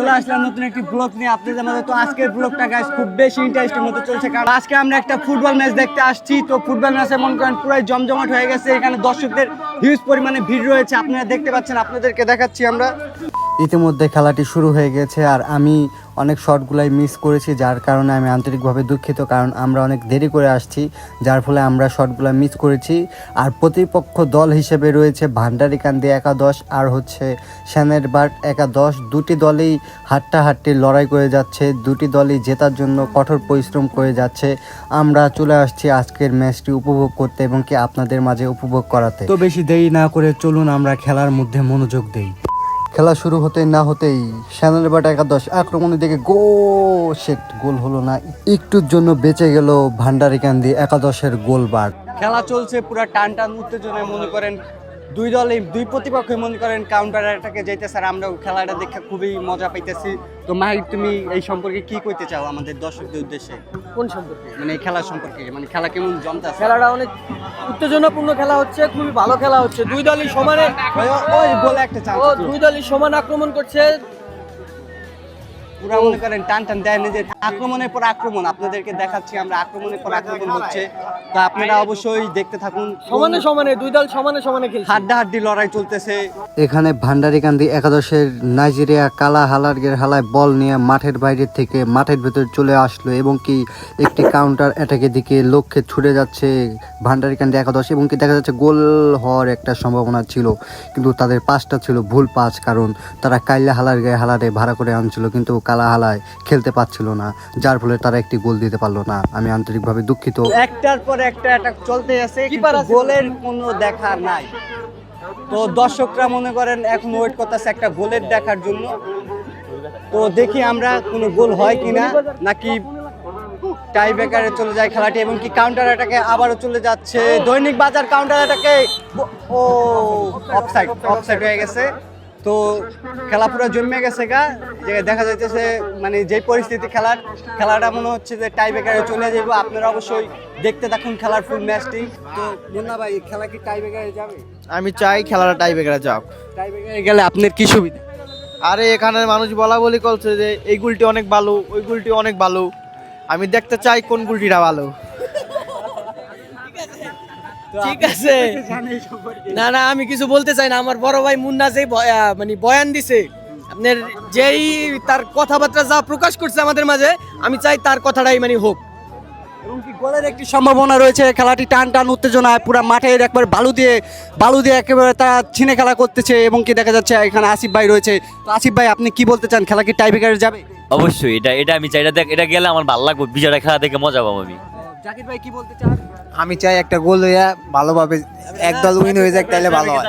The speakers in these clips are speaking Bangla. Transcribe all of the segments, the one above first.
চলে আসলাম নতুন একটি ব্লগ নিয়ে আপনাদের মাঝে। তো আজকের ব্লগটা গাইস খুব বেশি ইন্টারেস্টিং হতে চলছে, কারণ আজকে আমরা একটা ফুটবল ম্যাচ দেখতে আসছি। তো ফুটবল ম্যাচে মনে করেন পুরাই জমজমাট হয়ে গেছে, এখানে দর্শকদের হিউজ পরিমাণে ভিড় রয়েছে, আপনারা দেখতে পাচ্ছেন, আপনাদেরকে দেখাচ্ছি আমরা। ইতিমধ্যে খেলাটি শুরু হয়ে গেছে আর আমি অনেক শটগুলাই মিস করেছি, যার কারণে আমি আন্তরিকভাবে দুঃখিত, কারণ আমরা অনেক দেরি করে আসছি, যার ফলে আমরা শটগুলো মিস করেছি। আর প্রতিপক্ষ দল হিসেবে রয়েছে ভান্ডারিকান্দি একাদশ আর হচ্ছে সেনেরবাগ একাদশ। দুটি দলই হাড্ডাহাড্ডি লড়াই করে যাচ্ছে, দুটি দলই জেতার জন্য কঠোর পরিশ্রম করে যাচ্ছে। আমরা চলে আসছি আজকের ম্যাচটি উপভোগ করতে এবং কি আপনাদের মাঝে উপভোগ করাতে। তো বেশি দেরি না করে চলুন আমরা খেলার মধ্যে মনোযোগ দেই। খেলা শুরু হতে না হতেই সেনারবাগ একাদশ আক্রমণের দিকে গোল হলো না, একটুর জন্য বেঁচে গেল ভান্ডারিকান্দি একাদশের গোলবার। খেলা চলছে পুরো টান টান উত্তেজনায়, মনে করেন দুই দলে দুই প্রতিপক্ষ মনে করেন কাউন্টার অ্যাটাকে যাইতেছে আর আমরা খেলাটা দেখে খুবই মজা পাইতেছি। তো মাহির, তুমি এই সম্পর্কে কি কইতে চাও আমাদের দর্শকদের উদ্দেশ্যে? কোন সম্পর্কে? মানে এই খেলার সম্পর্কে, মানে খেলা কেমন জমতেছে? খেলাটা অনেক উত্তেজনাপূর্ণ খেলা হচ্ছে, খুবই ভালো খেলা হচ্ছে। দুই দলই সমানে ওই বলে একটা চান্স, দুই দলই সমান আক্রমণ করছে। পুরা মনে করেন টান টান দেয় না যে আক্রমণের পর আক্রমণ আপনাদেরকে দেখাচ্ছি আমরা, আক্রমণের পর আক্রমণ হচ্ছে। তো আপনারা অবশ্যই দেখতে থাকুন। সমানে সমানে দুই দল সমানে সমানে খেলছে, হাড্ডাহাড্ডি লড়াই চলতেছে। এখানে ভান্ডারিকান্দি একাদশের নাইজেরিয়া কালা হালারগের হালায় বল নিয়ে মাঠের বাইরে থেকে মাঠের ভেতর চলে আসলো এবং কি একটি কাউন্টার অ্যাটাকের দিকে লক্ষ্যে ছুটে যাচ্ছে ভান্ডারিকান্দি একাদশ, এবং কি দেখা যাচ্ছে গোল হওয়ার একটা সম্ভাবনা ছিল, কিন্তু তাদের পাসটা ছিল ভুল পাস, কারণ তারা কাইলা হালারে ভাড়া করে আনছিল, কিন্তু কালা হালায় খেলতে পারছিল না, যার ফলে তারা একটি গোল দিতে পারলো না। আমি আন্তরিকভাবে দুঃখিত। একটার পর একটা অ্যাটাক চলতে আছে, গোলের কোনো দেখা নাই। তো দর্শকরা মনে করেন এখন ওয়েট করতেছে একটা গোলের দেখার জন্য। তো দেখি আমরা কোনো গোল হয় কিনা, নাকি টাই ব্রেকারে চলে যায় খেলাটি, এবং কি কাউন্টার অ্যাটাকে আবারও চলে যাচ্ছে দৈনিক বাজার। কাউন্টার অ্যাটাকে ও অফসাইড হয়ে গেছে। তো খেলা পুরো জমে গেছে যে দেখা যাইতেছে, মানে যে পরিস্থিতি খেলাটা মনে হচ্ছে যে টাই ব্রেকারে চলে যাবো। আপনারা অবশ্যই দেখতে থাকুন খেলার ফুল ম্যাচটি। তো মুন্না ভাই, খেলা কি টাই ব্রেকারে যাবে? আমি চাই খেলাটা টাই ব্রেকারে যাক। টাই ব্রেকারে গেলে আপনার কি সুবিধা? আরে এখানে মানুষ বলা বলি করছে যে এই গুলটি অনেক ভালো, ওই গুলটি অনেক ভালো। আমি দেখতে চাই কোন গুলটিটা ভালো। ঠিক আছে, না না আমি কিছু বলতে চাই না। আমার বড় ভাই মুন্না যে মানে বয়ান দিছে, আপনার যেই তার কথাবার্তা যা প্রকাশ করছে আমাদের মাঝে, আমি চাই তার কথাটাই মানে হোক। এবং কি গোলের একটি সম্ভাবনা রয়েছে। খেলাটি টান টান উত্তেজনায় পুরো মাঠের একবার বালু দিয়ে একেবারে তারা ছিনে খেলা করতেছে, এবং কি দেখা যাচ্ছে এখানে আসিফ ভাই রয়েছে। তো আসিফ ভাই, আপনি কি বলতে চান, খেলা কি টাই ব্রেকারে যাবে? অবশ্যই এটা আমি চাই, এটা গেলে আমার ভালো লাগবে, বিজয়টা খেলা দেখে মজা পাবো আমি। জাকির ভাই কি বলতে চান? আমি চাই একটা গোল হইয়া ভালোভাবে একদল উইন হয়ে যাক, তাহলে ভালো হয়।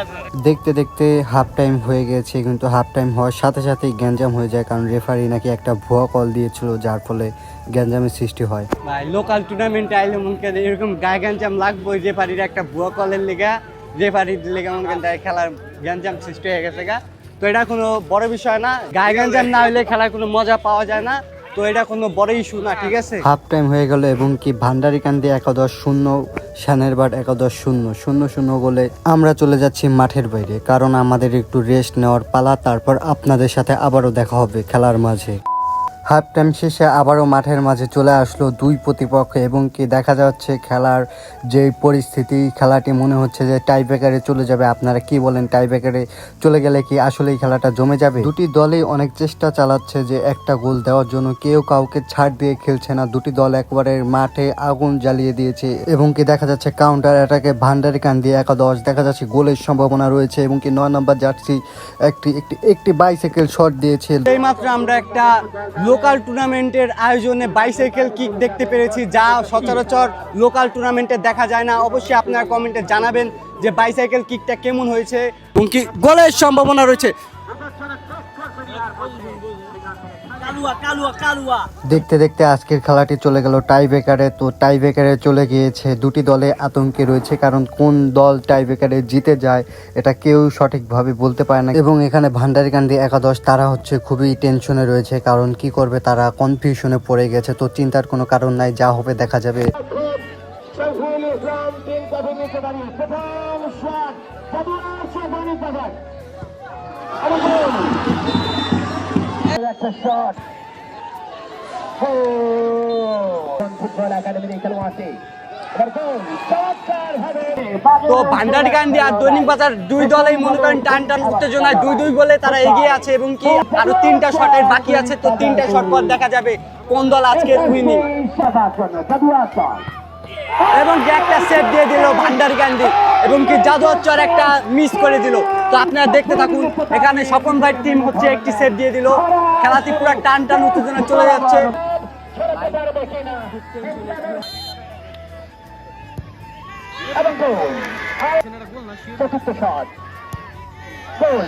দেখতে দেখতে হাফ টাইম হয়ে গেছে, কিন্তু হাফ টাইম হওয়ার সাথে সাথেই গ্যাঞ্জাম হয়ে যায়, কারণ রেফারি নাকি একটা ভুয়া কল দিয়েছিল, যার ফলে গ্যাঞ্জামের সৃষ্টি হয়। ভাই, লোকাল টুর্নামেন্টে আইলে মনে করেন এরকম গায়ে গ্যাঞ্জাম লাগবে, রেফারির একটা ভুয়া কলের লেগা, রেফারির লেগা মনে করেন খেলার গ্যাঞ্জাম সৃষ্টি হয়ে গেছে তো এটা কোনো বড় বিষয় না। গায়ে গ্যাঞ্জাম না হলে খেলার কোনো মজা পাওয়া যায় না, তো এটা কোনো বড় ইস্যু না, ঠিক আছে। হাফ টাইম হয়ে গেল এবং কি ভান্ডারিকান্দি একাদশ 0, সেনারবাগ একাদশ 0 গোলে আমরা চলে যাচ্ছি মাঠের বাইরে, কারণ আমাদের একটু রেস্ট নেওয়ার পালা। তারপর আপনাদের সাথে আবারও দেখা হবে খেলার মাঝে। হাফ টাইম শেষে আবারও মাঠের মাঝে চলে আসলো দুই প্রতিপক্ষ, এবং কি দেখা যাচ্ছে খেলার যে পরিস্থিতি, খেলাটি মনে হচ্ছে যে টাই ব্রেকারে চলে যাবে। আপনারা কি বলেন, টাই ব্রেকারে চলে গেলে কি আসলেই খেলাটা জমে যাবে? দুটি দলই অনেক চেষ্টা চালাচ্ছে যে একটা গোল দেওয়ার জন্য, কেউ কাউকে ছাড় দিয়ে খেলছে না। দুটি দল একবারে মাঠে আগুন জ্বালিয়ে দিয়েছে, এবং কি দেখা যাচ্ছে কাউন্টার অ্যাটাকে ভান্ডারিকান্দি একাদশ দেখা যাচ্ছে গোলের সম্ভাবনা রয়েছে, এবং কি 9 নম্বর জার্সি একটি বাইসাইকেল শট দিয়েছে। এইমাত্র আমরা একটা লোকাল টুর্নামেন্টের আয়োজনে বাইসাইকেল কিক দেখতে পেরেছি, যা সচরাচর লোকাল টুর্নামেন্টে দেখা যায় না। অবশ্যই আপনারা কমেন্টে জানাবেন যে বাইসাইকেল কিকটা কেমন হয়েছে, এবং কি গোলের সম্ভাবনা রয়েছে। দেখতে দেখতে আজকের খেলাটি চলে গেল টাই ব্রেকারে। তো টাই ব্রেকারে চলে গিয়েছে, দুটি দলে আতঙ্কে রয়েছে, কারণ কোন দল টাই ব্রেকারে জিতে যায় এটা কেউ সঠিকভাবে বলতে পারে না। এবং এখানে ভান্ডারিকান্দি একাদশ তারা হচ্ছে খুবই টেনশনে রয়েছে, কারণ কি করবে, তারা কনফিউশনে পড়ে গেছে। তো চিন্তার কোনো কারণ নাই, যা হবে দেখা যাবে। a shot. Oh! Football Academy de খেলোয়াড়টি এবার গোল চমৎকার ভাবে তো ভান্ডারকান্দি আর দৈনিক বাজার দুই দলেই মনে করেন টান টান উত্তেজনায় 2-2 গোলে তারা এগিয়ে আছে এবং কি আরো 3টা শটের বাকি আছে। তো 3টা শট পর দেখা যাবে কোন দল আজকে উইনিং। সেবার জন্য জাদুয়াচর এবং কি একটা সেভ দিয়ে দিল ভান্ডারকান্দি এবং কি জাদুচর একটা মিস করে দিল। তো আপনারা দেখতে থাকুন, এখানে স্বপন ভাই টিম হচ্ছে একটি সেভ দিয়ে দিল। খেলাটি পুরো টান টান উত্তেজনা চলে যাচ্ছে। খেলতে পারবে কিনা এবং গোল চতুর্থ শট গোল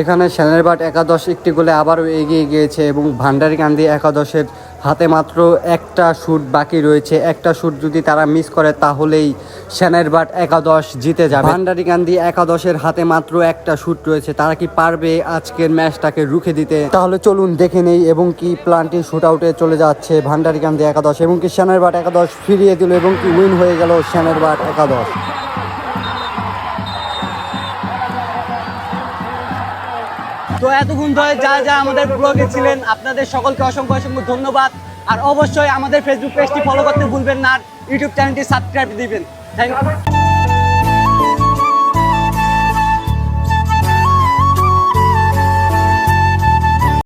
এখানে সেনারবাট একাদশ একটি গোলে আবারও এগিয়ে গিয়েছে এবং ভান্ডারকান্দি একাদশের হাতে মাত্র একটা শুট বাকি রয়েছে। একটা শুট যদি তারা মিস করে তাহলেই সেনারবাট একাদশ জিতে যাবে। ভান্ডারকান্দি একাদশের হাতে মাত্র একটা শুট রয়েছে, তারা কি পারবে আজকের ম্যাচটাকে রুখে দিতে? তাহলে চলুন দেখে নেই। এবং কি প্লান্টি শুট আউটে চলে যাচ্ছে ভান্ডারকান্দি একাদশ এবং কি সেনারবাট একাদশ ফিরিয়ে দিল এবং কি উইন হয়ে গেল সেনারবাট একাদশ। তো এতক্ষণ ধরে যারা আমাদের ব্লগে ছিলেন আপনাদের সকলকে অসংখ্য অসংখ্য ধন্যবাদ। আর অবশ্যই আমাদের ফেসবুক পেজটি ফলো করতে ভুলবেন না, আর ইউটিউব চ্যানেলটি সাবস্ক্রাইব দিবেন। Thank you.